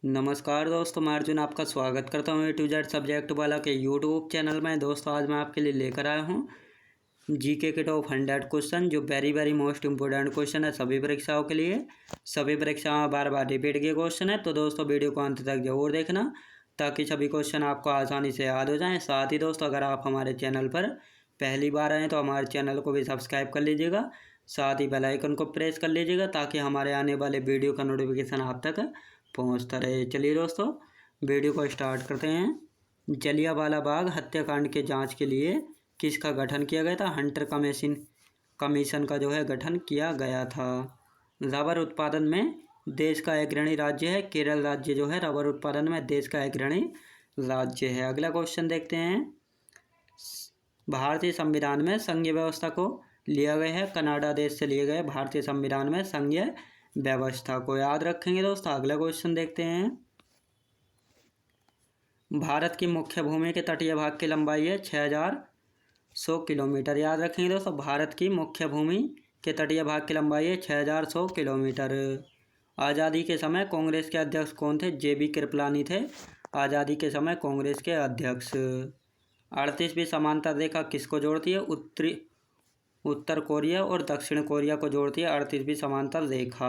नमस्कार दोस्तों, मैं अर्जुन आपका स्वागत करता हूँ ए टू जेड सब्जेक्ट वाला के यूट्यूब चैनल में। दोस्तों आज मैं आपके लिए लेकर आया हूँ जीके के टॉप 100 क्वेश्चन जो वेरी मोस्ट इम्पोर्टेंट क्वेश्चन है सभी परीक्षाओं के लिए। सभी परीक्षाओं में बार बार रिपीट के क्वेश्चन है, तो दोस्तों वीडियो को अंत तक जरूर देखना ताकि सभी क्वेश्चन आपको आसानी से याद हो जाएँ। साथ ही दोस्तों अगर आप हमारे चैनल पर पहली बार आएँ तो हमारे चैनल को भी सब्सक्राइब कर लीजिएगा, साथ ही बेल आइकन को प्रेस कर लीजिएगा ताकि हमारे आने वाले वीडियो का नोटिफिकेशन आप तक पहुंचता रहे। चलिए दोस्तों वीडियो को स्टार्ट करते हैं। जलियांवाला बाग हत्याकांड के जांच के लिए किसका गठन किया गया था? हंटर कमीशन का जो है गठन किया गया था। रबर उत्पादन में देश का अग्रणी राज्य है केरल राज्य, जो है रबर उत्पादन में देश का अग्रणी राज्य है। अगला क्वेश्चन देखते हैं। भारतीय संविधान में संघीय व्यवस्था को लिया गया है कनाडा देश से लिए गए भारतीय संविधान में संघीय व्यवस्था को याद रखेंगे दोस्तों। अगला क्वेश्चन देखते हैं। भारत की मुख्य भूमि के तटीय भाग की लंबाई है 6100 किलोमीटर। याद रखेंगे दोस्तों, भारत की मुख्य भूमि के तटीय भाग की लंबाई है 6100 किलोमीटर। आज़ादी के समय कांग्रेस के अध्यक्ष कौन थे? JB कृपलानी थे आज़ादी के समय कांग्रेस के अध्यक्ष। 38वीं समांतर रेखा किसको जोड़ती है? उत्तर कोरिया और दक्षिण कोरिया को जोड़ती है 38वीं समांतर रेखा।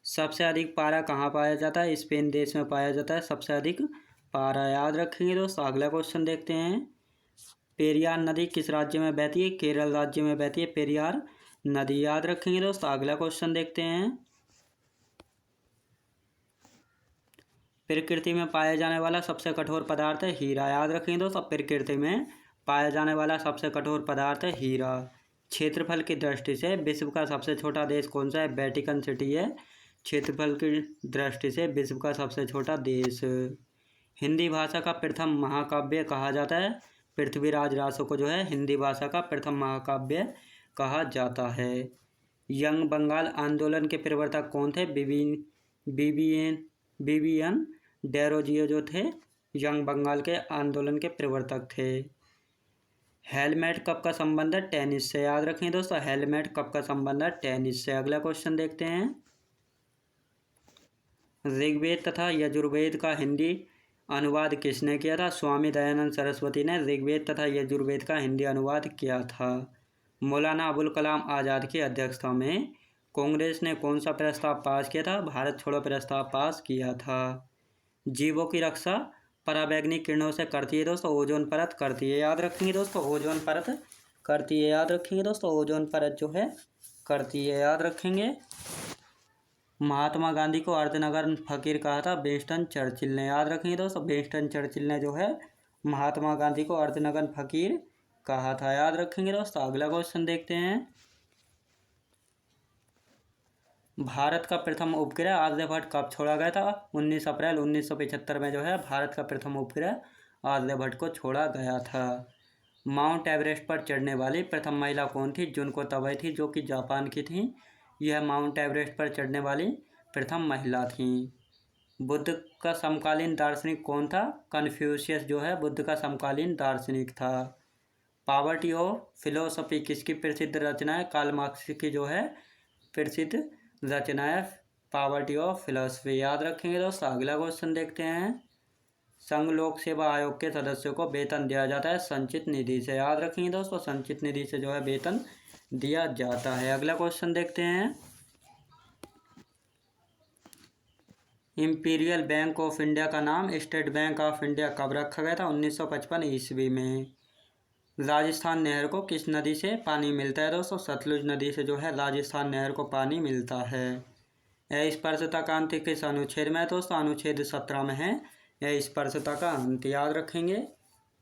सबसे अधिक पारा कहाँ पाया जाता है? स्पेन देश में पाया जाता है सबसे अधिक पारा। याद रखेंगे दोस्तों। अगला क्वेश्चन देखते हैं। पेरियार नदी किस राज्य में बहती है? केरल राज्य में बहती है पेरियार नदी। याद रखेंगे दोस्तों। अगला क्वेश्चन देखते हैं। प्रकृति में पाया जाने वाला सबसे कठोर पदार्थ है हीरा। याद रखेंगे दोस्तों, प्रकृति में पाया जाने वाला सबसे कठोर पदार्थ है हीरा। क्षेत्रफल की दृष्टि से विश्व का सबसे छोटा देश कौन सा है? वेटिकन सिटी है क्षेत्रफल की दृष्टि से विश्व का सबसे छोटा देश। हिंदी भाषा का प्रथम महाकाव्य कहा जाता है पृथ्वीराज रासो को, जो है हिंदी भाषा का प्रथम महाकाव्य कहा जाता है। यंग बंगाल आंदोलन के प्रवर्तक कौन थे? बीबीएन डेरोजियो जो थे यंग बंगाल के आंदोलन के प्रवर्तक थे। हेलमेट कप का संबंध है टेनिस से। याद रखें दोस्तों, हेलमेट कप का संबंध है टेनिस से। अगला क्वेश्चन देखते हैं। ऋग्वेद तथा यजुर्वेद का हिंदी अनुवाद किसने किया था? स्वामी दयानंद सरस्वती ने ऋग्वेद तथा यजुर्वेद का हिंदी अनुवाद किया था। मौलाना अबुल कलाम आज़ाद की अध्यक्षता में कांग्रेस ने कौन सा प्रस्ताव पास किया था? भारत छोड़ो प्रस्ताव पास किया था। जीवों की रक्षा पराबैंगनी किरणों से करती है दोस्तों, ओजोन परत करती है। याद रखेंगे दोस्तों, ओजोन परत करती है। याद रखेंगे दोस्तों, ओजोन परत जो है करती है। याद रखेंगे। महात्मा गांधी को अर्धनगन फकीर कहा था विंस्टन चर्चिल ने। याद रखेंगे दोस्तों, विंस्टन चर्चिल ने जो है महात्मा गांधी को अर्धनगन फकीर कहा था। याद रखेंगे दोस्तों। अगला क्वेश्चन देखते हैं। भारत का प्रथम उपग्रह आर्यभट्ट कब छोड़ा गया था? 19 अप्रैल 1975 में जो है भारत का प्रथम उपग्रह आर्यभट्ट को छोड़ा गया था। माउंट एवरेस्ट पर चढ़ने वाली प्रथम महिला कौन थी? जुनको तबई थी, जो कि जापान की थी। यह माउंट एवरेस्ट पर चढ़ने वाली प्रथम महिला थी। बुद्ध का समकालीन दार्शनिक कौन था? कन्फ्यूशियस जो है बुद्ध का समकालीन दार्शनिक था। पॉवर्टी ऑफ फिलोसफी किसकी प्रसिद्ध रचना है? कार्ल मार्क्स की जो है प्रसिद्ध रचना है पॉवर्टी ऑफ फिलोसफी। याद रखेंगे दोस्तों। अगला क्वेश्चन देखते हैं। संघ लोक सेवा आयोग के सदस्यों को वेतन दिया जाता है संचित निधि से। याद रखेंगे दोस्तों, संचित निधि से जो है वेतन दिया जाता है। अगला क्वेश्चन देखते हैं। इंपीरियल बैंक ऑफ इंडिया का नाम स्टेट बैंक ऑफ इंडिया कब रखा गया था? 1955 ईस्वी में। राजस्थान नहर को किस नदी से पानी मिलता है दोस्तों? सतलुज नदी से जो है राजस्थान नहर को पानी मिलता है। स्पर्शता का अंत किस अनुच्छेद में है दोस्तों? अनुच्छेद 17 में है स्पर्शता का अंत। याद रखेंगे।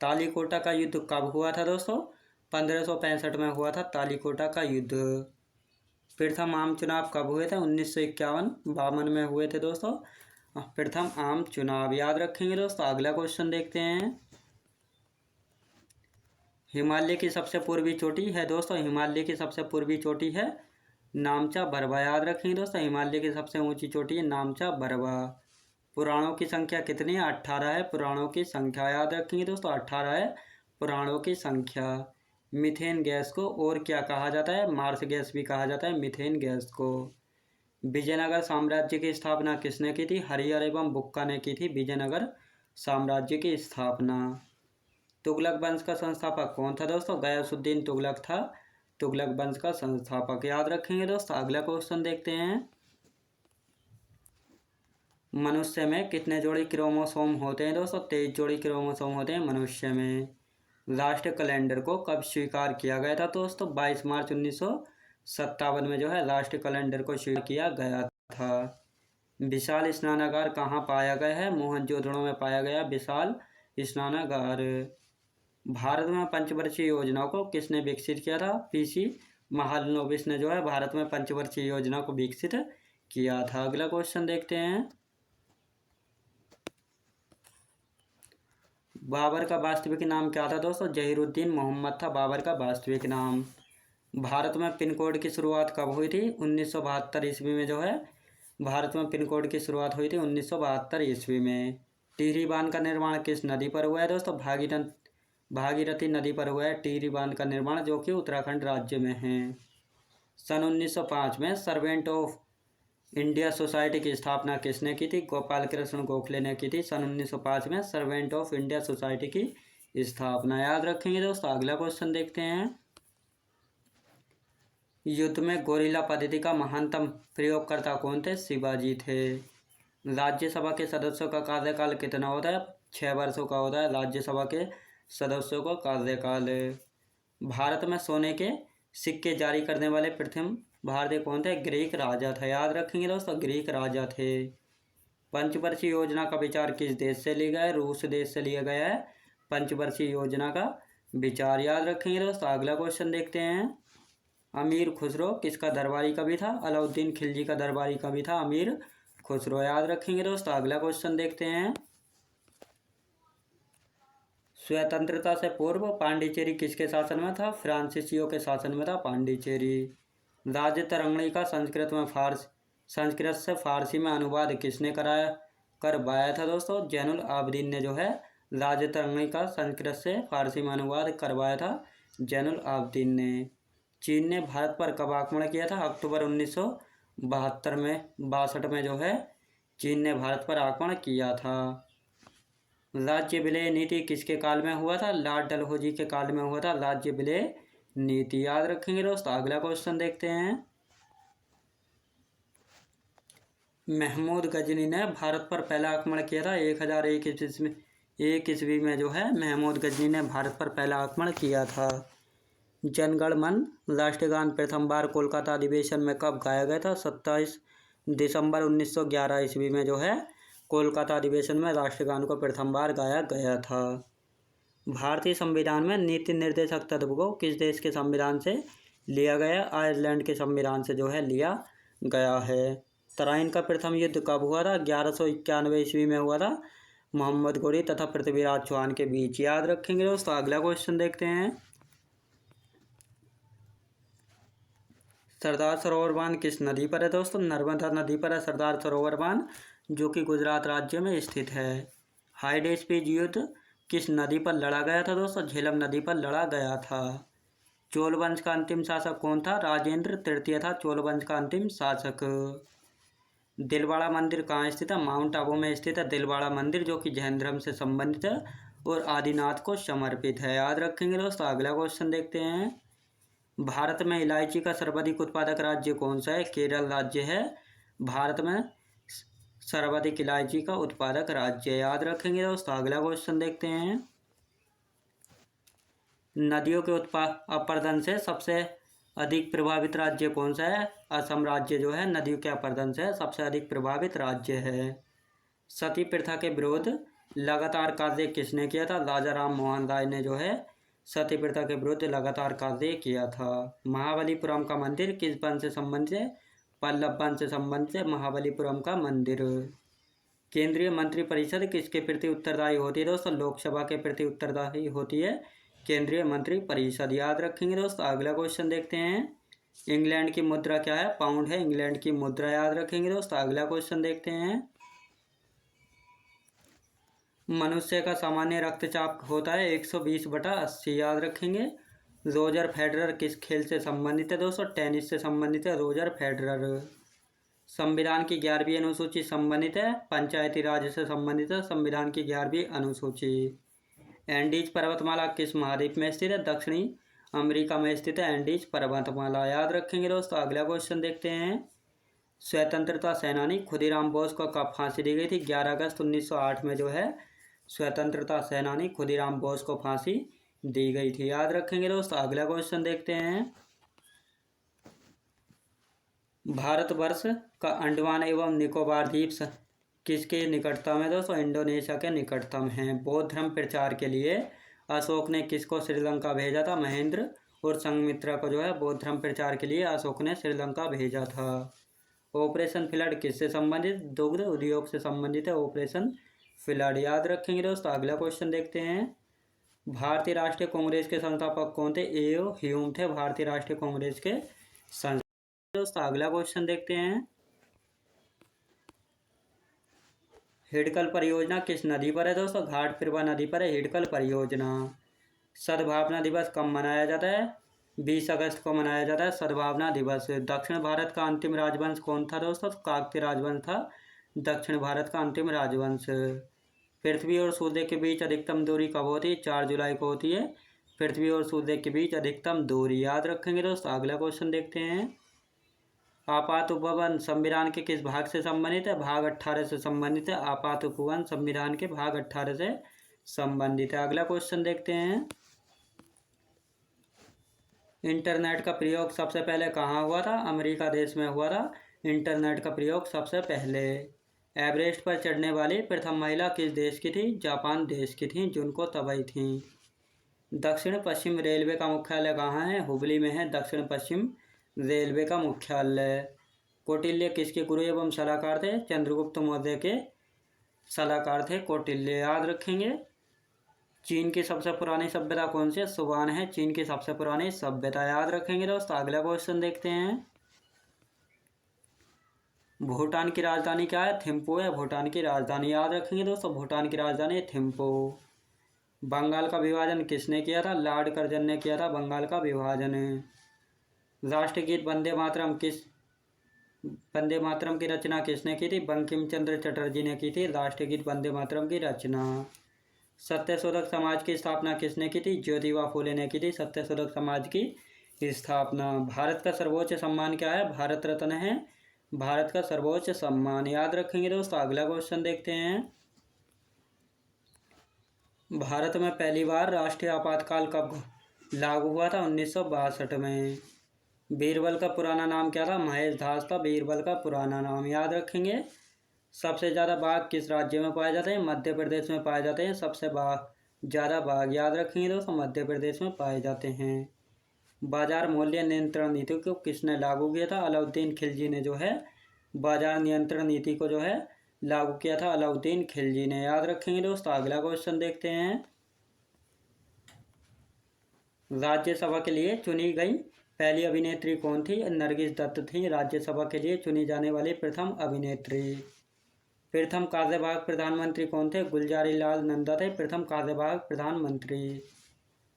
तालीकोटा का युद्ध कब हुआ था दोस्तों? 1565 में हुआ था तालीकोटा का युद्ध। प्रथम आम चुनाव कब हुए थे? 1951-52 में हुए थे दोस्तों प्रथम आम चुनाव। याद रखेंगे दोस्तों। अगला क्वेश्चन देखते हैं। हिमालय की सबसे पूर्वी चोटी है दोस्तों, हिमालय की सबसे पूर्वी चोटी है नामचा बरवा। याद रखेंगे दोस्तों, हिमालय की सबसे ऊंची चोटी है नामचा बरवा। पुराणों की संख्या कितनी है? 18 है पुराणों की संख्या। याद रखेंगे दोस्तों, 18 है पुराणों की संख्या। मीथेन गैस को और क्या कहा जाता है? मार्स गैस भी कहा जाता है मीथेन गैस को। विजयनगर साम्राज्य की स्थापना किसने की थी? हरिहर एवं बुक्का ने की थी विजयनगर साम्राज्य की स्थापना। तुगलक वंश का संस्थापक कौन था दोस्तों? गयासुद्दीन तुगलक था तुगलक वंश का संस्थापक। याद रखेंगे दोस्तों। अगला क्वेश्चन देखते हैं। मनुष्य में कितने जोड़ी क्रोमोसोम होते हैं दोस्तों? 23 जोड़ी क्रोमोसोम होते हैं मनुष्य में। राष्ट्रीय कैलेंडर को कब स्वीकार किया गया था दोस्तों? 22 मार्च 1957 में जो है राष्ट्रीय कैलेंडर को स्वीकार किया गया था। विशाल स्नानागार कहाँ पाया गया है? मोहनजोदड़ो में पाया गया विशाल स्नानागार। भारत में पंचवर्षीय योजना को किसने विकसित किया था? पीसी महालनोबिस ने जो है भारत में पंचवर्षीय योजना को विकसित किया था। अगला क्वेश्चन देखते हैं। बाबर का वास्तविक नाम क्या था दोस्तों? जहीरुद्दीन मोहम्मद था बाबर का वास्तविक नाम। भारत में पिन कोड की शुरुआत कब हुई थी? 1972 ईस्वी में जो है भारत में पिन कोड की शुरुआत हुई थी 1972 ईस्वी में। टिहरी बांध का निर्माण किस नदी पर हुआ है दोस्तों? भागीरथी नदी पर हुआ है टिहरी बांध का निर्माण, जो कि उत्तराखंड राज्य में है। सन 1905 में सर्वेंट ऑफ इंडिया सोसाइटी की स्थापना किसने की थी? गोपाल कृष्ण गोखले ने की थी सन 1905 में सर्वेंट ऑफ इंडिया सोसाइटी की स्थापना। याद रखेंगे दोस्तों। अगला क्वेश्चन देखते हैं। युद्ध में गोरिल्ला पद्धति का महानतम प्रयोगकर्ता कौन थे? शिवाजी थे। राज्यसभा के सदस्यों का कार्यकाल कितना होता है? 6 वर्षों का होता है राज्यसभा के सदस्यों का कार्यकाल। भारत में सोने के सिक्के जारी करने वाले प्रथम भारतीय कौन थे? ग्रीक राजा थे। याद रखेंगे दोस्तों। ग्रीक राजा थे। पंचवर्षीय योजना का विचार किस देश से लिया गया है? रूस देश से लिया गया है पंचवर्षीय योजना का विचार। याद रखेंगे दोस्तों। अगला क्वेश्चन देखते हैं। अमीर खुसरो किसका दरबारी कवि था? अलाउद्दीन खिलजी का दरबारी कवि था अमीर खुसरो। याद रखेंगे दोस्तों। अगला क्वेश्चन देखते हैं। स्वतंत्रता से पूर्व पांडिचेरी किसके शासन में था? फ्रांसीसियों के शासन में था पांडिचेरी। राज्य तरंगणी का संस्कृत से फारसी में अनुवाद किसने करवाया था दोस्तों? जैनुल आबदीन ने जो है राज्य तरंगणी का संस्कृत से फारसी में अनुवाद करवाया था जैनुल आबदीन ने। चीन ने भारत पर कब आक्रमण किया था? अक्टूबर 1962 में जो है चीन ने भारत पर आक्रमण किया था। राज्य विलय नीति किसके काल में हुआ था? लॉर्ड डलहौजी के काल में हुआ था राज्य विलय नीति। याद रखेंगे दोस्तों। अगला क्वेश्चन देखते हैं। महमूद गजनी ने भारत पर पहला आक्रमण किया था 1001 ईस्वी में जो है महमूद गजनी ने भारत पर पहला आक्रमण किया था। जनगण मन राष्ट्रीय गान प्रथम बार कोलकाता अधिवेशन में कब गाया गया था? 27 दिसंबर 1911 ईस्वी में जो है कोलकाता अधिवेशन में राष्ट्रगान को प्रथम बार गाया गया था। भारतीय संविधान में नीति निर्देशक तत्व को किस देश के संविधान से लिया गया? आयरलैंड के संविधान से जो है लिया गया है। तराइन का प्रथम युद्ध कब हुआ था? 1191 ईस्वी में हुआ था मोहम्मद गोरी तथा पृथ्वीराज चौहान के बीच। याद रखेंगे दोस्तों। अगला क्वेश्चन देखते हैं। सरदार सरोवर बांध किस नदी पर है दोस्तों? नर्मदा नदी पर है सरदार सरोवर बांध, जो कि गुजरात राज्य में स्थित है। हाइडेस्पीज युद्ध किस नदी पर लड़ा गया था दोस्तों? झेलम नदी पर लड़ा गया था। चोल वंश का अंतिम शासक कौन था? राजेंद्र तृतीय था चोल वंश का अंतिम शासक। दिलवाड़ा मंदिर कहाँ स्थित है? माउंट आबू में स्थित है दिलवाड़ा मंदिर, जो कि जैन धर्म से संबंधित है और आदिनाथ को समर्पित है। याद रखेंगे दोस्तों। अगला क्वेश्चन देखते हैं। भारत में इलायची का सर्वाधिक उत्पादक राज्य कौन सा है? केरल राज्य है भारत में सर्वाधिक इलायची का उत्पादक राज्य। याद रखेंगे दोस्तों। अगला क्वेश्चन देखते हैं। नदियों के अपरदन से सबसे अधिक प्रभावित राज्य कौन सा है? असम राज्य जो है नदियों के अपरदन से सबसे अधिक प्रभावित राज्य है। सती प्रथा के विरुद्ध लगातार कार्य किसने किया था? राजा राम मोहन राय ने जो है सती प्रथा के विरुद्ध लगातार कार्य किया था। महाबलीपुरम का मंदिर किस वंश से संबंधित है? पल्लव वंश से संबंधित है महाबलीपुरम का मंदिर। केंद्रीय मंत्रिपरिषद किसके प्रति उत्तरदायी होती है दोस्तों? लोकसभा के प्रति उत्तरदायी होती है केंद्रीय मंत्रिपरिषद। याद रखेंगे दोस्तों। अगला क्वेश्चन देखते हैं। इंग्लैंड की मुद्रा क्या है? पाउंड है इंग्लैंड की मुद्रा। याद रखेंगे दोस्तों। अगला क्वेश्चन देखते हैं। मनुष्य का सामान्य रक्तचाप होता है 120/80। याद रखेंगे। रोजर फेडरर किस खेल से संबंधित है दोस्तों? टेनिस से संबंधित है रोजर फेडरर। संविधान की 11वीं अनुसूची संबंधित है पंचायती राज से संबंधित है संविधान की 11वीं अनुसूची। एंडीज पर्वतमाला किस महाद्वीप में स्थित है? दक्षिणी अमेरिका में स्थित है एंडीज पर्वतमाला, याद रखेंगे दोस्तों। अगला क्वेश्चन देखते हैं। स्वतंत्रता सेनानी खुदीराम बोस को कब फांसी दी गई थी? 11 अगस्त 1908 में जो है स्वतंत्रता सेनानी खुदीराम बोस को फांसी दी गई थी, याद रखेंगे दोस्तों। अगला क्वेश्चन देखते हैं। भारतवर्ष का अंडमान एवं निकोबार द्वीप किसके निकटतम है? दोस्तों इंडोनेशिया के निकटतम है। बौद्ध धर्म प्रचार के लिए अशोक ने किसको श्रीलंका भेजा था? महेंद्र और संघमित्रा को जो है बौद्ध धर्म प्रचार के लिए अशोक ने श्रीलंका भेजा था। ऑपरेशन फ्लड किससे संबंधित? दुग्ध उद्योग से संबंधित है ऑपरेशन फ्लड, याद रखेंगे दोस्तों। अगला क्वेश्चन देखते हैं। भारतीय राष्ट्रीय कांग्रेस के संस्थापक कौन थे? ए.ओ. ह्यूम थे भारतीय राष्ट्रीय कांग्रेस के संस्थापक। दोस्तों अगला क्वेश्चन देखते हैं। हिडकल परियोजना किस नदी पर है? दोस्तों घाटप्रभा नदी पर है हिडकल परियोजना। सद्भावना दिवस कब मनाया जाता है? 20 अगस्त को मनाया जाता है सद्भावना दिवस। दक्षिण भारत का अंतिम राजवंश कौन था? दोस्तों काकतीय राजवंश था दक्षिण भारत का अंतिम राजवंश। पृथ्वी और सूर्य के बीच अधिकतम दूरी कब होती है? 4 जुलाई को होती है पृथ्वी और सूर्य के बीच अधिकतम दूरी, याद रखेंगे दोस्तों। अगला क्वेश्चन देखते हैं। आपात उपवन संविधान के किस भाग से संबंधित है? भाग 18 से संबंधित है। आपात उपवन संविधान के भाग 18 से संबंधित है। अगला क्वेश्चन देखते हैं। इंटरनेट का प्रयोग सबसे पहले कहाँ हुआ था? अमेरिका देश में हुआ था इंटरनेट का प्रयोग सबसे पहले। एवरेस्ट पर चढ़ने वाली प्रथम महिला किस देश की थी? जापान देश की थी, जुनको तबई थी। दक्षिण पश्चिम रेलवे का मुख्यालय कहाँ है? हुबली में है दक्षिण पश्चिम रेलवे का मुख्यालय। कौटिल्य किसके गुरु एवं सलाहकार थे? चंद्रगुप्त मौर्य के सलाहकार थे कौटिल्य, याद रखेंगे। चीन की सबसे पुरानी सभ्यता कौन सी है? सुवान है चीन की सबसे पुरानी सभ्यता, याद रखेंगे दोस्तों। अगला क्वेश्चन देखते हैं। भूटान की राजधानी क्या है? थिम्पू है भूटान की राजधानी, याद रखेंगे दोस्तों। भूटान की राजधानी थिम्पू। बंगाल का विभाजन किसने किया था? लॉर्ड कर्जन ने किया था बंगाल का विभाजन। राष्ट्रीय गीत वंदे मातरम की रचना किसने की थी? बंकिम चंद्र चटर्जी ने की थी राष्ट्रीय गीत वंदे मातरम की रचना। सत्यशोधक समाज की स्थापना किसने की थी? ज्योतिबा फूले ने की थी सत्यशोधक समाज की स्थापना। भारत का सर्वोच्च सम्मान क्या है? भारत रत्न है भारत का सर्वोच्च सम्मान, याद रखेंगे दोस्तों। अगला क्वेश्चन देखते हैं। भारत में पहली बार राष्ट्रीय आपातकाल कब लागू हुआ था? 1962 में। बीरबल का पुराना नाम क्या था? महेश दास था बीरबल का पुराना नाम, याद रखेंगे। सबसे ज़्यादा बाघ किस राज्य में पाए जाते हैं? मध्य प्रदेश में पाए जाते हैं सबसे ज़्यादा बाघ, याद रखेंगे दोस्तों, मध्य प्रदेश में पाए जाते हैं। बाजार मूल्य नियंत्रण नीति को किसने लागू किया था? अलाउद्दीन खिलजी ने जो है बाजार नियंत्रण नीति को जो है लागू किया था अलाउद्दीन खिलजी ने, याद रखेंगे दोस्तों। अगला क्वेश्चन देखते हैं। राज्यसभा के लिए चुनी गई पहली अभिनेत्री कौन थी? नरगिस दत्त थी राज्यसभा के लिए चुनी जाने वाली प्रथम अभिनेत्री। प्रथम कार्यवाहक प्रधानमंत्री कौन थे? गुलजारी लाल नंदा थे प्रथम कार्यवाहक प्रधानमंत्री।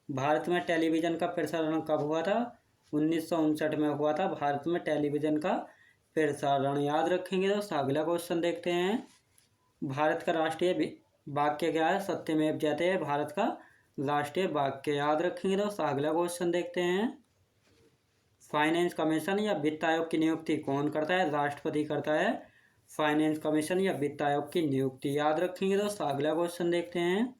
भारत में टेलीविज़न का प्रसारण कब हुआ था? 1959 में हुआ था भारत में टेलीविज़न का प्रसारण, याद रखेंगे दोस्तों। अगला क्वेश्चन देखते हैं। भारत का राष्ट्रीय वाक्य क्या है? सत्यमेव जयते है भारत का राष्ट्रीय वाक्य, याद रखेंगे दोस्तों। अगला क्वेश्चन देखते हैं। फाइनेंस कमीशन या वित्त आयोग की नियुक्ति कौन करता है? राष्ट्रपति करता है फाइनेंस कमीशन या वित्त आयोग की नियुक्ति, याद रखेंगे दोस्तों। अगला क्वेश्चन देखते हैं।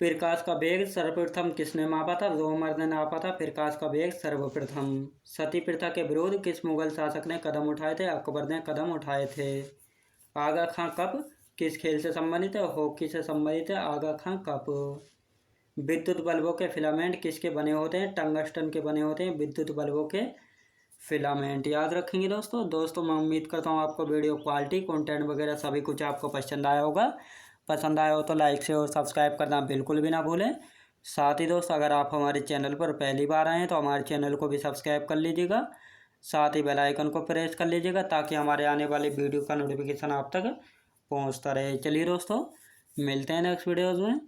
प्रकाश का वेग सर्वप्रथम किसने मापा था? रोमर ने नापा था प्रकाश का वेग सर्वप्रथम। सती प्रथा के विरोध किस मुगल शासक ने कदम उठाए थे? अकबर ने कदम उठाए थे। आगा खां कप किस खेल से संबंधित है? हॉकी से संबंधित है आगा खां कप। विद्युत बल्बों के फिलामेंट किसके बने होते हैं? टंगस्टन के बने होते हैं विद्युत बल्बों के फिलामेंट, याद रखेंगे दोस्तों। मैं उम्मीद करता हूँ आपको वीडियो क्वालिटी कंटेंट वगैरह सभी कुछ आपको पसंद आया होगा। पसंद आया हो तो लाइक से और सब्सक्राइब करना बिल्कुल भी ना भूलें। साथ ही दोस्त अगर आप हमारे चैनल पर पहली बार आए हैं तो हमारे चैनल को भी सब्सक्राइब कर लीजिएगा। साथ ही बेल आइकन को प्रेस कर लीजिएगा ताकि हमारे आने वाली वीडियो का नोटिफिकेशन आप तक पहुँचता रहे। चलिए दोस्तों मिलते हैं नेक्स्ट वीडियोज़ में।